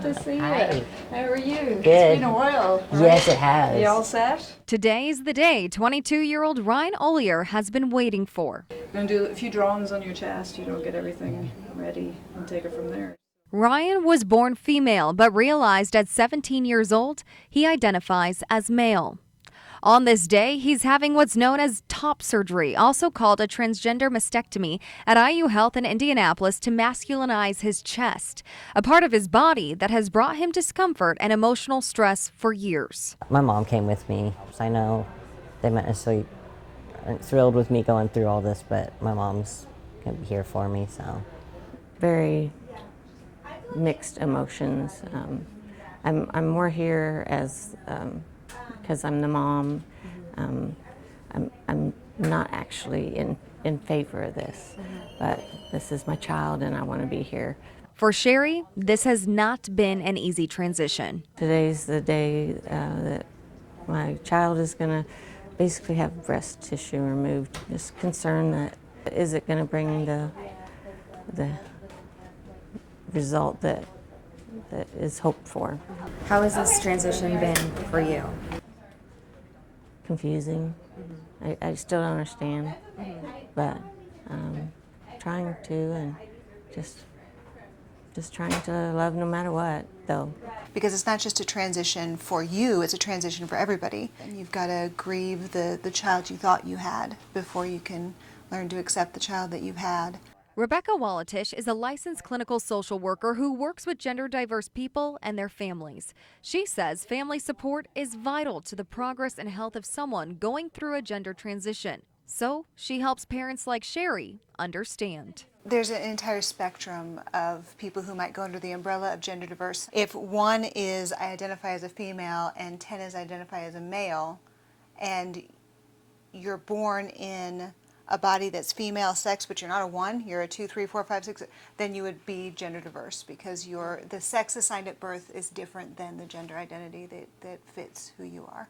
to see Hi. you. How are you? Good. It's been a while. Right? Yes, it has. You all set? Today's the day 22-year-old Ryan Ollier has been waiting for. I'm going to do a few drawings on your chest, get everything ready and take it from there. Ryan was born female but realized at 17 years old he identifies as male. On this day, he's having what's known as top surgery, also called a transgender mastectomy, at IU Health in Indianapolis to masculinize his chest, a part of his body that has brought him discomfort and emotional stress for years. My mom came with me, so I know they weren't necessarily thrilled with me going through all this, but my mom's gonna be here for me, so. Very mixed emotions. I'm more here as because I'm the mom. I'm not actually in favor of this, but this is my child and I want to be here. For Sherry, this has not been an easy transition. Today's the day that my child is going to basically have breast tissue removed. Just concerned that is it going to bring the result that is hoped for. How has this transition been for you? Confusing. I still don't understand, but trying to, and just trying to love no matter what, though. Because it's not just a transition for you, it's a transition for everybody. And you've got to grieve the child you thought you had before you can learn to accept the child that you've had. Rebecca Walatish is a licensed clinical social worker who works with gender diverse people and their families. She says family support is vital to the progress and health of someone going through a gender transition. So she helps parents like Sherry understand. There's an entire spectrum of people who might go under the umbrella of gender diverse. If one is I identify as a female and 10 is identify as a male, and you're born in a body that's female sex, but you're not a 1, you're a 2, 3, 4, 5, 6, then you would be gender diverse because the sex assigned at birth is different than the gender identity that fits who you are.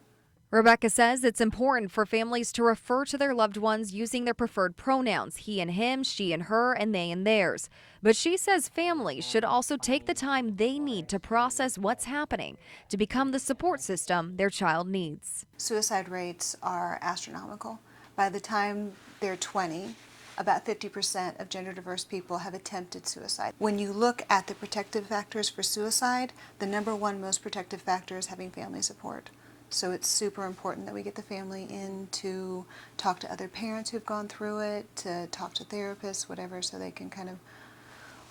Rebecca says it's important for families to refer to their loved ones using their preferred pronouns, he and him, she and her, and they and theirs. But she says families should also take the time they need to process what's happening to become the support system their child needs. Suicide rates are astronomical. By the time they're 20, about 50% of gender diverse people have attempted suicide. When you look at the protective factors for suicide, the number one most protective factor is having family support. So it's super important that we get the family in to talk to other parents who've gone through it, to talk to therapists, whatever, so they can kind of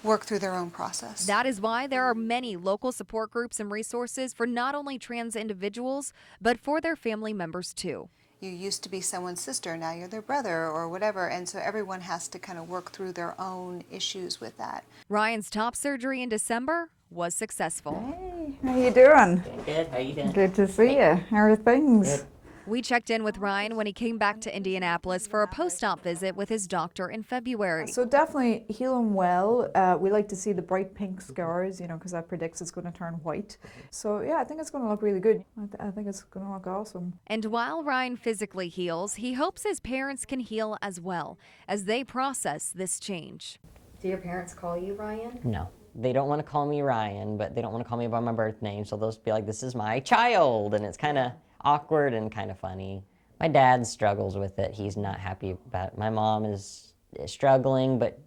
work through their own process. That is why there are many local support groups and resources for not only trans individuals, but for their family members too. You used to be someone's sister, now you're their brother or whatever, and so everyone has to kind of work through their own issues with that. Ryan's top surgery in December was successful. Hey, how you doing? Good, how you doing? Good to see you. How are things? Good. We checked in with Ryan when he came back to Indianapolis for a post-op visit with his doctor in February. So definitely healing well. We like to see the bright pink scars, because that predicts it's going to turn white. So yeah, I think it's going to look really good. I think it's going to look awesome. And while Ryan physically heals, he hopes his parents can heal as well as they process this change. Do your parents call you Ryan? No. They don't want to call me Ryan, but they don't want to call me by my birth name, so they'll just be like, this is my child, and it's kind of awkward and kind of funny. My dad struggles with it. He's not happy about it. My mom is struggling, but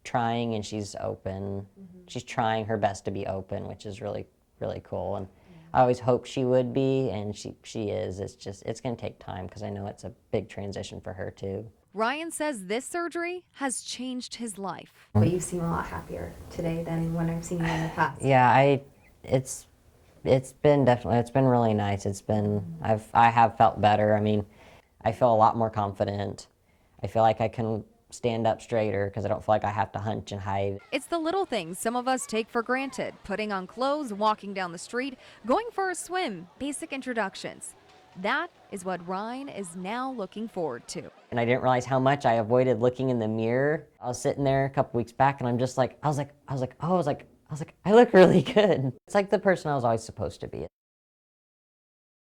trying, and she's open. She's trying her best to be open, which is really, really cool. And I always hoped she would be, and she is. It's going to take time because I know it's a big transition for her too. Ryan says this surgery has changed his life. But you seem a lot happier today than when I've seen you in the past. Yeah, it's been really nice. I have felt better. I mean, I feel a lot more confident. I feel like I can stand up straighter because I don't feel like I have to hunch and hide. It's the little things some of us take for granted: putting on clothes, walking down the street, going for a swim, basic introductions. That is what Ryan is now looking forward to. And I didn't realize how much I avoided looking in the mirror. I was sitting there a couple weeks back and I'm just like, I was like, I look really good. It's like the person I was always supposed to be.